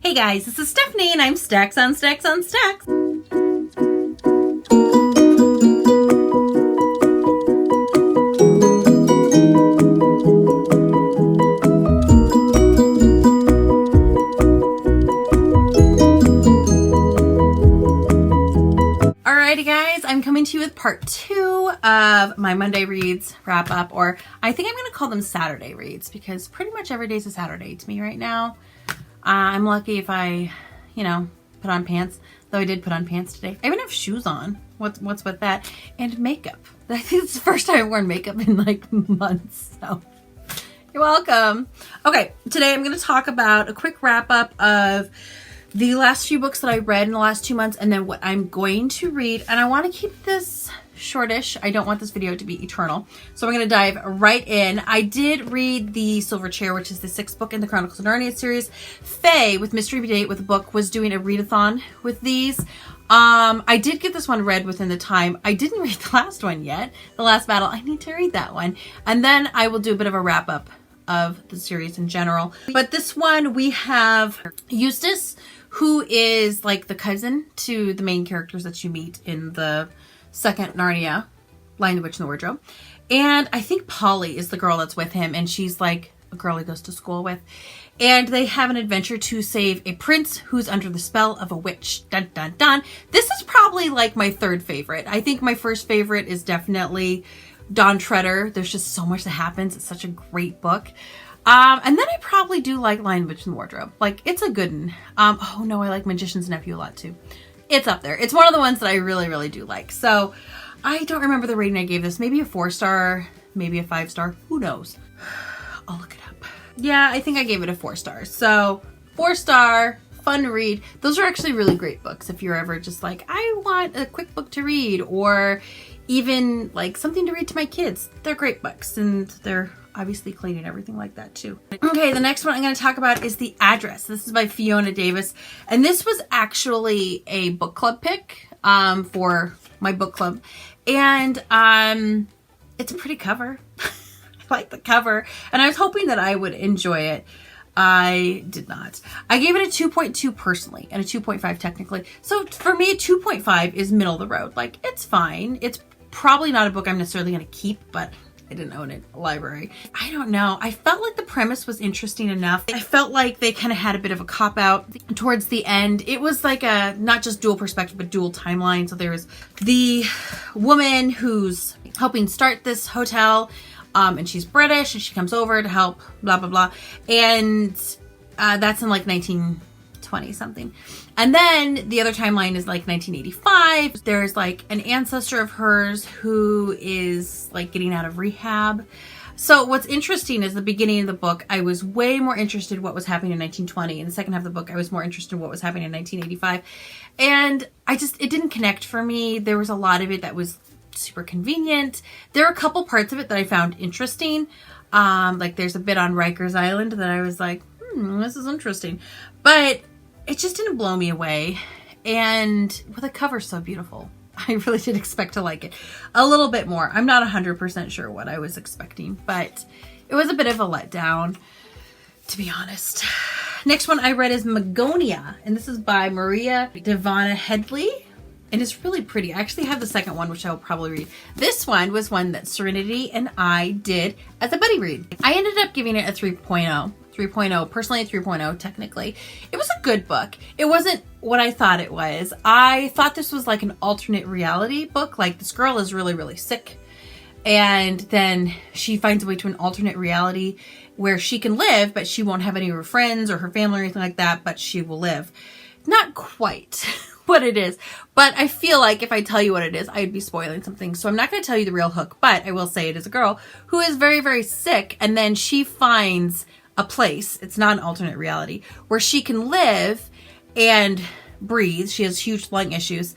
Hey guys, this is Stephanie and I'm Stacks on Stacks on Stacks. Alrighty guys, I'm coming to you with part 2 of my Monday reads wrap up, or I think I'm going to call them Saturday reads because pretty much every day is a Saturday to me right now. I'm lucky if I, put on pants, though I did put on pants today. I even have shoes on. What's with that? And makeup. I think it's the first time I've worn makeup in like months, so you're welcome. Okay, today I'm going to talk about a quick wrap up of the last few books that I read in the last 2 months and then what I'm going to read. And I want to keep this shortish. I don't want this video to be eternal. So I'm going to dive right in. I did read The Silver Chair, which is the 6th book in the Chronicles of Narnia series. Faye with Mystery Date with a Book was doing a readathon with these. I did get this one read within the time. I didn't read the last one yet. The Last Battle. I need to read that one. And then I will do a bit of a wrap up of the series in general. But this one we have Eustace, who is like the cousin to the main characters that you meet in the second Narnia, Lion, the Witch, and the Wardrobe. And I think Polly is the girl that's with him, and she's like a girl he goes to school with. And they have an adventure to save a prince who's under the spell of a witch. Dun, dun, dun. This is probably like my third favorite. I think my first favorite is definitely Dawn Treader. There's just so much that happens. It's such a great book. And then I probably do like Lion, Witch, and the Wardrobe. Like, it's a good one. Oh no, I like Magician's Nephew a lot too. It's up there. It's one of the ones that I really, really do like. So I don't remember the rating I gave this. Maybe a 4-star, maybe a 5-star. Who knows? I'll look it up. Yeah, I think I gave it a 4 stars. So 4-star, fun read. Those are actually really great books if you're ever just like, I want a quick book to read, or even like something to read to my kids. They're great books, and they're obviously clean and everything like that too. Okay, the next one I'm going to talk about is The Address. This is by Fiona Davis, and this was actually a book club pick for my book club, and it's a pretty cover. I like the cover, and I was hoping that I would enjoy it. I did not. I gave it a 2.2 personally and a 2.5 technically. So for me, a 2.5 is middle of the road. Like, it's fine. It's probably not a book I'm necessarily going to keep, but I didn't own it at the library. I don't know. I felt like the premise was interesting enough. I felt like they kind of had a bit of a cop-out towards the end. It was like a, not just dual perspective, but dual timeline. So there was the woman who's helping start this hotel, and she's British, and she comes over to help, blah, blah, blah. And that's in like 1920 something. And then the other timeline is like 1985. There's like an ancestor of hers who is like getting out of rehab. So what's interesting is the beginning of the book, I was way more interested in what was happening in 1920. In the second half of the book, I was more interested in what was happening in 1985. And it didn't connect for me. There was a lot of it that was super convenient. There are a couple parts of it that I found interesting. Like there's a bit on Rikers Island that I was like, this is interesting. But it just didn't blow me away. And with a cover so beautiful, I really did expect to like it a little bit more. I'm not 100% sure what I was expecting, but it was a bit of a letdown, to be honest. Next one I read is Mageau Nia, and this is by Maria Devana Headley. And it's really pretty. I actually have the second one, which I will probably read. This one was one that Serenity and I did as a buddy read. I ended up giving it a 3.0. 3.0, personally a 3.0 technically. It was a good book. It wasn't what I thought it was. I thought this was like an alternate reality book. Like, this girl is really, really sick, and then she finds a way to an alternate reality where she can live, but she won't have any of her friends or her family or anything like that, but she will live. Not quite what it is, but I feel like if I tell you what it is, I'd be spoiling something. So I'm not going to tell you the real hook, but I will say it is a girl who is very, very sick, and then she finds a place, it's not an alternate reality, where she can live and breathe. She has huge lung issues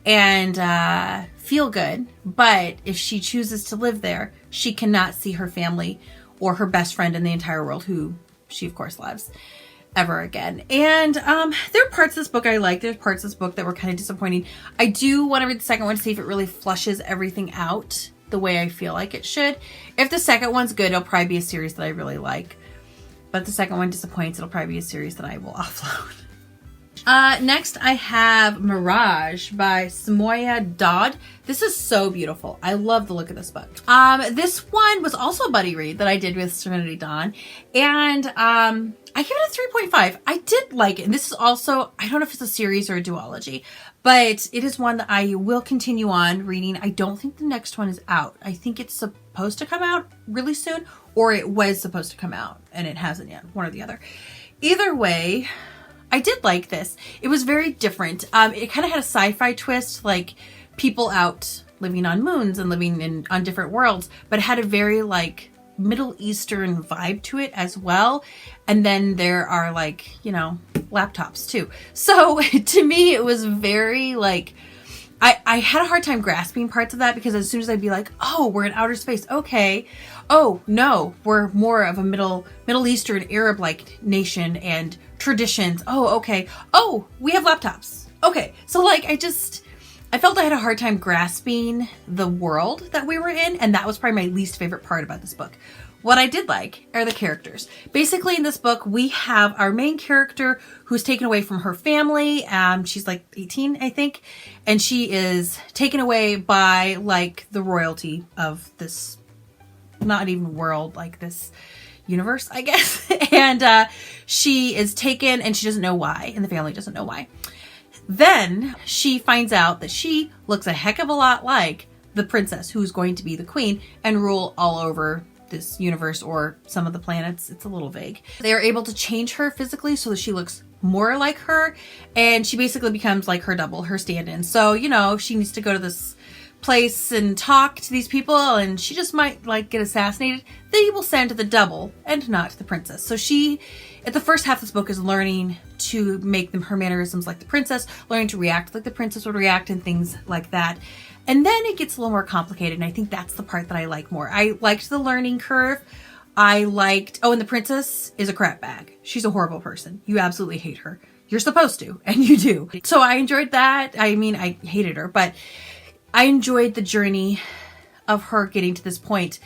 and feel good, but if she chooses to live there, she cannot see her family or her best friend in the entire world, who she of course loves, ever again. And there are parts of this book I like. There's parts of this book that were kind of disappointing. I do want to read the second one to see if it really flushes everything out the way I feel like it should. If the second one's good, it'll probably be a series that I really like. But if the second one disappoints, it'll probably be a series that I will offload. Next I have Mirage by Samoya Dodd. This is so beautiful. I love the look of this book. This one was also a buddy read that I did with Serenity Dawn, and I give it a 3.5. I did like it. And this is also, I don't know if it's a series or a duology, but it is one that I will continue on reading. I don't think the next one is out. I think it's supposed to come out really soon, or it was supposed to come out and it hasn't yet, one or the other. Either way, I did like this. It was very different. It kind of had a sci-fi twist, like people out living on moons and living on different worlds, but it had a very like Middle Eastern vibe to it as well. And then there are like, you know, laptops too. So to me, it was very like, I had a hard time grasping parts of that, because as soon as I'd be like, oh, we're in outer space. Okay. Oh no, we're more of a Middle Eastern Arab-like nation and traditions. Oh, okay. Oh, we have laptops. Okay. So like, I felt I had a hard time grasping the world that we were in. And that was probably my least favorite part about this book. What I did like are the characters. Basically in this book, we have our main character who's taken away from her family. She's like 18, I think. And she is taken away by like the royalty of this, not even world, like this universe, I guess. And she is taken and she doesn't know why. And the family doesn't know why. Then she finds out that she looks a heck of a lot like the princess who's going to be the queen and rule all over this universe or some of the planets. It's a little vague. They are able to change her physically so that she looks more like her, and she basically becomes like her double, her stand-in. So, you know, she needs to go to this place and talk to these people, and she just might like get assassinated. They will send the double and not the princess. So she, at the first half of this book, is learning to make her mannerisms like the princess, learning to react like the princess would react, and things like that. And then it gets a little more complicated, and I think that's the part that I like more. I liked the learning curve. I liked, oh, and the princess is a crap bag. She's a horrible person. You absolutely hate her. You're supposed to, and you do. So I enjoyed that. I mean, I hated her, but I enjoyed the journey of her getting to this point,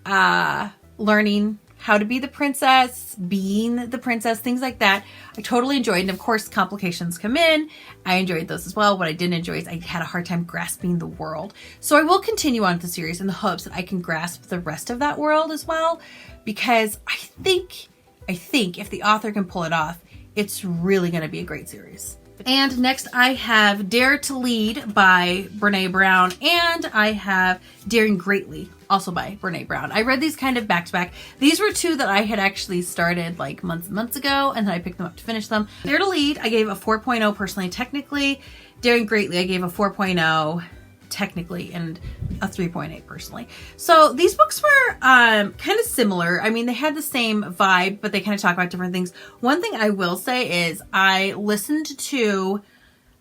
learning how to be the princess, being the princess, things like that. I totally enjoyed. And of course, complications come in. I enjoyed those as well. What I didn't enjoy is I had a hard time grasping the world. So I will continue on with the series in the hopes that I can grasp the rest of that world as well, because I think if the author can pull it off, it's really going to be a great series. And next I have Dare to Lead by Brené Brown, and I have Daring Greatly, also by Brené Brown. I read these kind of back to back. These were two that I had actually started like months and months ago, and then I picked them up to finish them. Dare to Lead, I gave a 4.0 personally, technically. Daring Greatly, I gave a 4.0 technically, and a 3.8 personally. So these books were kind of similar. I mean, they had the same vibe, but they kind of talk about different things. One thing I will say is I listened to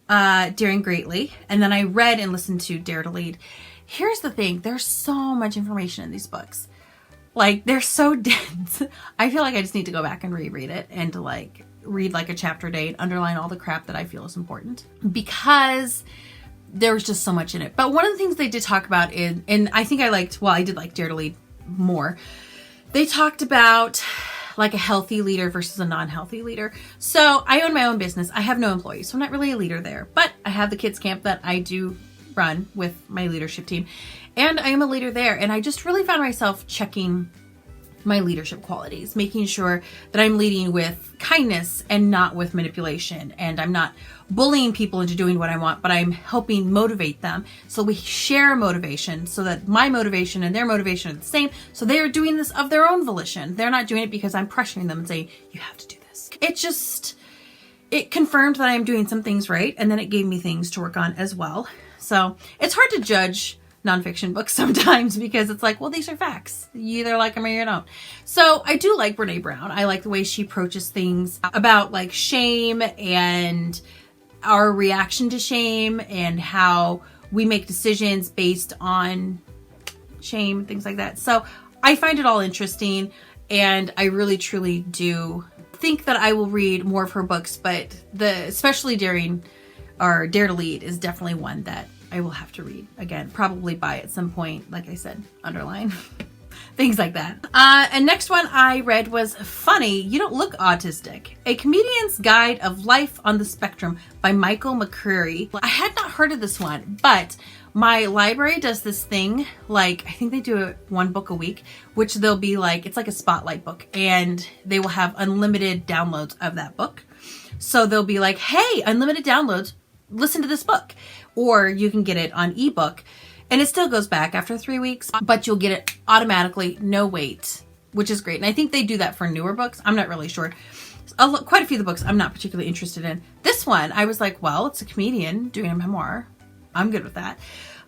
Daring Greatly, and then I read and listened to Dare to Lead. Here's the thing. There's so much information in these books. Like, they're so dense. I feel like I just need to go back and reread it and to like read like a chapter a day and underline all the crap that I feel is important, because there was just so much in it. But one of the things they did talk about and I think I did like Dare to Lead more. They talked about like a healthy leader versus a non-healthy leader. So I own my own business. I have no employees, so I'm not really a leader there, but I have the kids camp that I do run with my leadership team, and I am a leader there. And I just really found myself checking my leadership qualities, making sure that I'm leading with kindness and not with manipulation. And I'm not bullying people into doing what I want, but I'm helping motivate them. So we share motivation so that my motivation and their motivation are the same. So they are doing this of their own volition. They're not doing it because I'm pressuring them and saying, you have to do this. It confirmed that I'm doing some things right. And then it gave me things to work on as well. So it's hard to judge nonfiction books sometimes, because it's like, well, these are facts. You either like them or you don't. So I do like Brené Brown. I like the way she approaches things about like shame and our reaction to shame and how we make decisions based on shame, things like that. So I find it all interesting, and I really truly do think that I will read more of her books, but especially Dare to Lead is definitely one that I will have to read again, probably buy at some point, like I said, underline. Things like that. And next one I read was Funny, You Don't Look Autistic, A Comedian's Guide of Life on the Spectrum by Michael McCreary. I had not heard of this one, but my library does this thing, like, I think they do one book a week, which they'll be like, it's like a spotlight book, and they will have unlimited downloads of that book. So they'll be like, hey, unlimited downloads, listen to this book. Or you can get it on ebook. And it still goes back after 3 weeks, but you'll get it automatically, no wait, which is great. And I think they do that for newer books. I'm not really sure. Quite a few of the books I'm not particularly interested in. This one, I was like, well, it's a comedian doing a memoir. I'm good with that.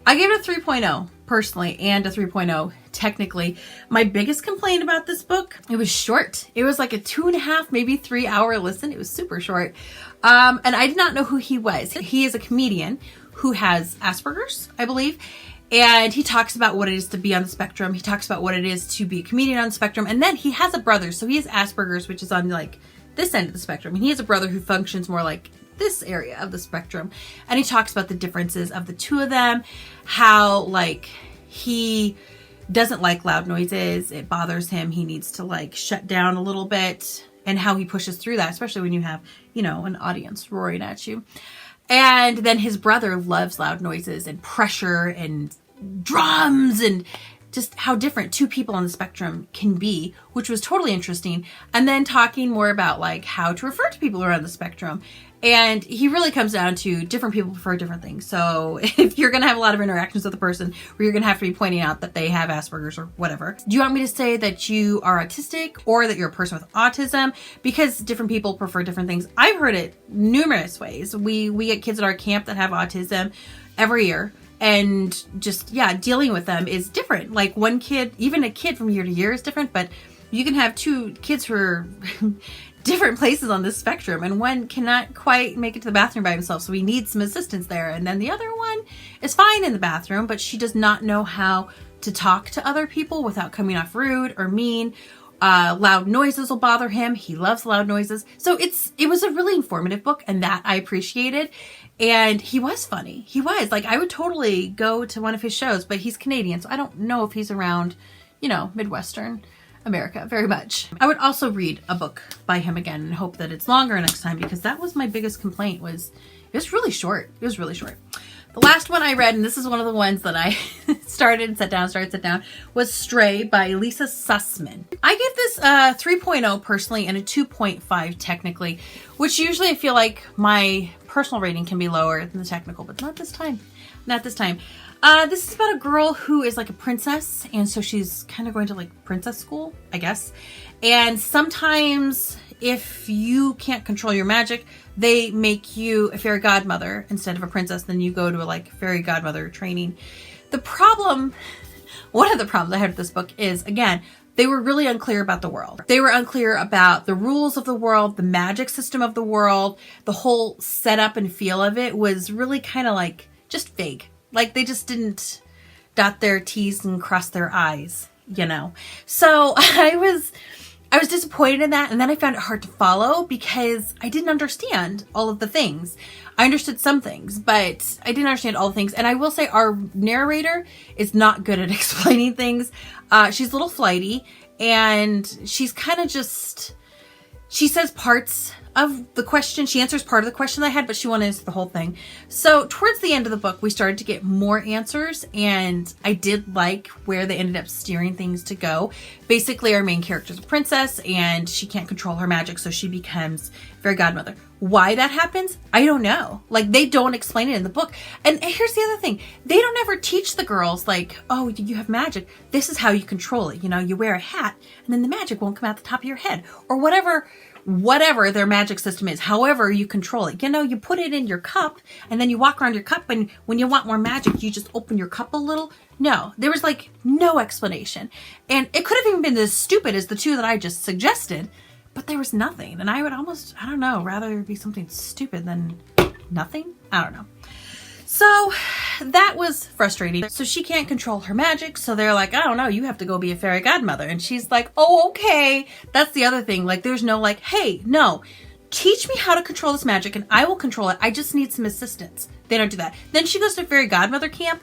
I gave it a 3.0 personally and a 3.0 technically. My biggest complaint about this book, it was short. It was like a 2.5, maybe 3 hour listen. It was super short. And I did not know who he was. He is a comedian who has Asperger's, I believe. And he talks about what it is to be on the spectrum. He talks about what it is to be a comedian on the spectrum. And then he has a brother. So he has Asperger's, which is on like this end of the spectrum. And he has a brother who functions more like this area of the spectrum. And he talks about the differences of the two of them, how like he doesn't like loud noises. It bothers him. He needs to like shut down a little bit, and how he pushes through that, especially when you have, you know, an audience roaring at you. And then his brother loves loud noises and pressure and drums and just how different two people on the spectrum can be, which was totally interesting. And then talking more about like how to refer to people who are on the spectrum. And he really comes down to different people prefer different things. So if you're going to have a lot of interactions with a person where you're going to have to be pointing out that they have Asperger's or whatever, do you want me to say that you are autistic or that you're a person with autism? Because different people prefer different things. I've heard it numerous ways. We get kids at our camp that have autism every year. And just, yeah, dealing with them is different. Like one kid, even a kid from year to year is different, but you can have two kids who are different places on the spectrum, and one cannot quite make it to the bathroom by himself, so he needs some assistance there. And then the other one is fine in the bathroom, but she does not know how to talk to other people without coming off rude or mean. Loud noises will bother him. He loves loud noises. So it was a really informative book, and that I appreciated. And he was funny. He was like, I would totally go to one of his shows, but he's Canadian, so I don't know if he's around, you know, Midwestern America very much. I would also read a book by him again and hope that it's longer next time, because that was my biggest complaint, was it was really short. It was really short. The last one I read, and this is one of the ones that I started, set down, was Stray by Lisa Sussman. I gave this a 3.0 personally and a 2.5 technically, which usually I feel like my personal rating can be lower than the technical, but not this time. Not this time. This is about a girl who is like a princess, and so she's kind of going to like princess school, I guess. And sometimes if you can't control your magic, they make you a fairy godmother instead of a princess. Then you go to a like fairy godmother training. The problem, one of the problems I had with this book is, again, they were really unclear about the world. They were unclear about the rules of the world, the magic system of the world. The whole setup and feel of it was really kind of like just vague. Like they just didn't dot their T's and cross their I's, you know. So I was disappointed in that, and then I found it hard to follow because I didn't understand all of the things. I understood some things, but I didn't understand all the things. And I will say our narrator is not good at explaining things. She's a little flighty, and she's kind of just, she says parts of the question. She answers part of the question I had, but she wanted to answer the whole thing. So towards the end of the book, we started to get more answers, and I did like where they ended up steering things to go. Basically, our main character is a princess, and she can't control her magic, so she becomes fairy godmother. Why that happens, I don't know. Like, they don't explain it in the book. And here's the other thing. They don't ever teach the girls, like, oh, you have magic. This is how you control it. You know, you wear a hat, and then the magic won't come out the top of your head. Or whatever their magic system is, however you control it. You know, you put it in your cup, and then you walk around your cup, and when you want more magic, you just open your cup a little. No, there was like no explanation. And it could have even been as stupid as the two that I just suggested, but there was nothing. And I would almost, I don't know, rather be something stupid than nothing. I don't know. So that was frustrating. So she can't control her magic. So they're like, I don't know, you have to go be a fairy godmother. And she's like, oh, okay. That's the other thing. Like, there's no like, hey, no, teach me how to control this magic and I will control it. I just need some assistance. They don't do that. Then she goes to fairy godmother camp,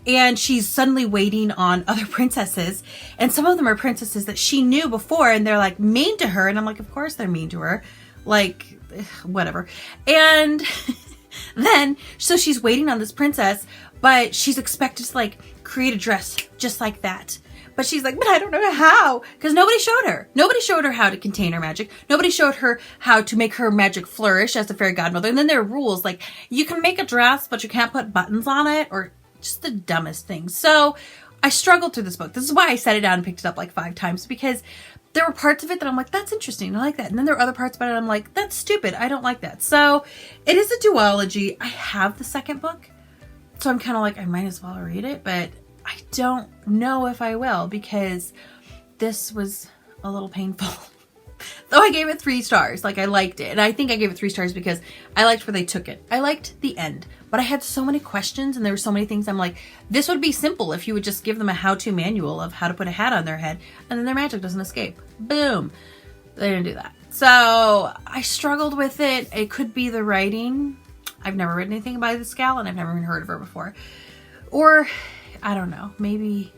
And she's suddenly waiting on other princesses. And some of them are princesses that she knew before. And they're like mean to her. And I'm like, of course they're mean to her. Like, whatever. And then, so she's waiting on this princess. But she's expected to like create a dress just like that. But she's like, but I don't know how. Because nobody showed her. Nobody showed her how to contain her magic. Nobody showed her how to make her magic flourish as a fairy godmother. And then there are rules. Like, you can make a dress, but you can't put buttons on it. Or just the dumbest things. So I struggled through this book. This is why I set it down and picked it up like 5 times. Because there were parts of it that I'm like, that's interesting. I like that. And then there are other parts about it I'm like, that's stupid. I don't like that. So it is a duology. I have the second book. So I'm kind of like, I might as well read it. But I don't know if I will, because this was a little painful. Though I gave it 3 stars. Like, I liked it. And I think I gave it 3 stars because I liked where they took it. I liked the end. But I had so many questions and there were so many things I'm like, this would be simple if you would just give them a how-to manual of how to put a hat on their head and then their magic doesn't escape. Boom. They didn't do that. So I struggled with it. It could be the writing. I've never read anything by this gal and I've never even heard of her before. Or I don't know. Maybe,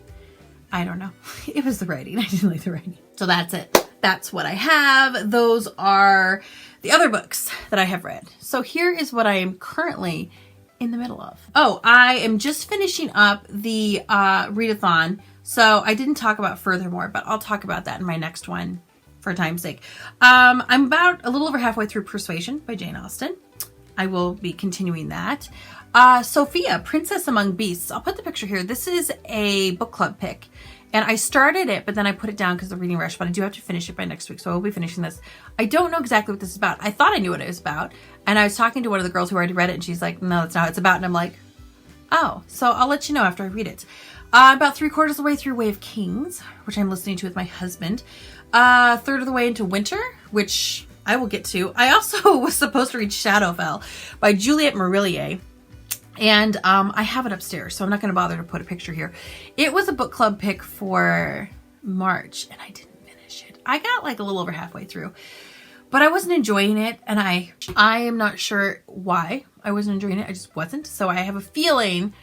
I don't know. It was the writing. I didn't like the writing. So that's it. That's what I have. Those are the other books that I have read. So here is what I am currently in the middle of. Oh, I am just finishing up the readathon. So I didn't talk about Furthermore, but I'll talk about that in my next one for time's sake. I'm about a little over halfway through Persuasion by Jane Austen. I will be continuing that. Sophia, Princess Among Beasts. I'll put the picture here. This is a book club pick. And I started it, but then I put it down because of reading rush, but I do have to finish it by next week. So I will be finishing this. I don't know exactly what this is about. I thought I knew what it was about. And I was talking to one of the girls who already read it and she's like, no, that's not what it's about. And I'm like, oh, so I'll let you know after I read it. About 3/4 of the way through Way of Kings, which I'm listening to with my husband. 1/3 of the way into Winter, which I will get to. I also was supposed to read Shadowfell by Juliette Marillier. And I have it upstairs, so I'm not going to bother to put a picture here. It was a book club pick for March, and I didn't finish it. I got like a little over halfway through, but I wasn't enjoying it, and I am not sure why I wasn't enjoying it. I just wasn't. So I have a feeling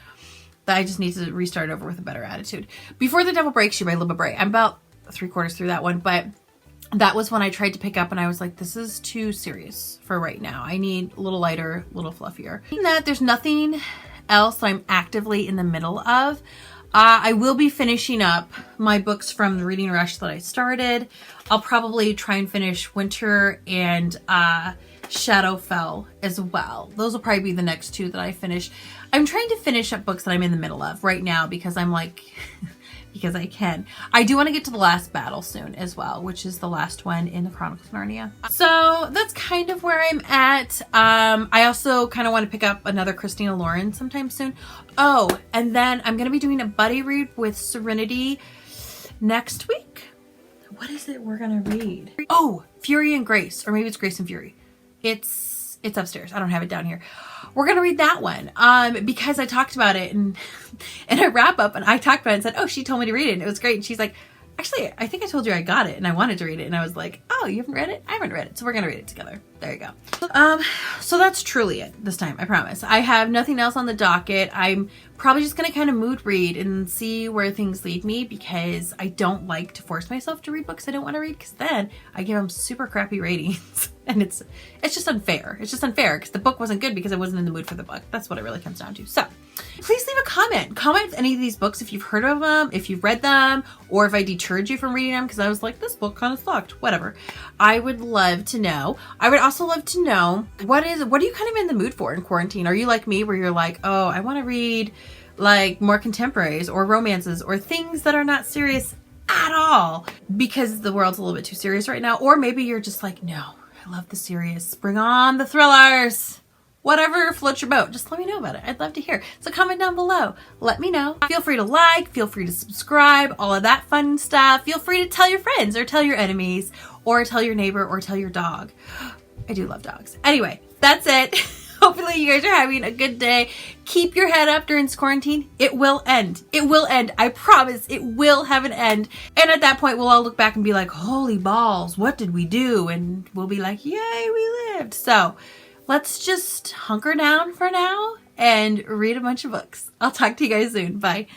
that I just need to restart over with a better attitude. Before the Devil Breaks You by Libba Bray. I'm about 3/4 through that one, but that was when I tried to pick up and I was like, this is too serious for right now. I need a little lighter, a little fluffier. In that, there's nothing else that I'm actively in the middle of. I will be finishing up my books from the reading rush that I started. I'll probably try and finish Winter and Shadowfell as well. Those will probably be the next 2 that I finish. I'm trying to finish up books that I'm in the middle of right now because I'm like... because I can. I do want to get to the last battle soon as well, which is the last one in the Chronicles of Narnia. So that's kind of where I'm at. I also kind of want to pick up another Christina Lauren sometime soon. Oh, and then I'm going to be doing a buddy read with Serenity next week. What is it we're going to read? Oh, Fury and Grace, or maybe it's Grace and Fury. It's upstairs. I don't have it down here. We're going to read that one because I talked about it in a wrap up and I talked about it and said, oh, she told me to read it. And it was great. And she's like, actually, I think I told you I got it and I wanted to read it. And I was like, oh, you haven't read it? I haven't read it. So we're going to read it together. There you go. So that's truly it this time. I promise. I have nothing else on the docket. I'm probably just going to kind of mood read and see where things lead me because I don't like to force myself to read books I don't want to read because then I give them super crappy ratings. And it's just unfair. It's just unfair because the book wasn't good because I wasn't in the mood for the book. That's what it really comes down to. So please leave a comment. Comment with any of these books if you've heard of them, if you've read them, or if I deterred you from reading them because I was like, this book kind of sucked. Whatever. I would love to know. I would also love to know what are you kind of in the mood for in quarantine? Are you like me where you're like, oh, I want to read like more contemporaries or romances or things that are not serious at all because the world's a little bit too serious right now? Or maybe you're just like, no, I love the serious. Bring on the thrillers. Whatever floats your boat. Just let me know about it. I'd love to hear. So comment down below. Let me know. Feel free to like. Feel free to subscribe. All of that fun stuff. Feel free to tell your friends or tell your enemies or tell your neighbor or tell your dog. I do love dogs. Anyway, that's it. Hopefully you guys are having a good day. Keep your head up during this quarantine. It will end. It will end. I promise it will have an end. And at that point, we'll all look back and be like, holy balls, what did we do? And we'll be like, yay, we lived. So let's just hunker down for now and read a bunch of books. I'll talk to you guys soon. Bye.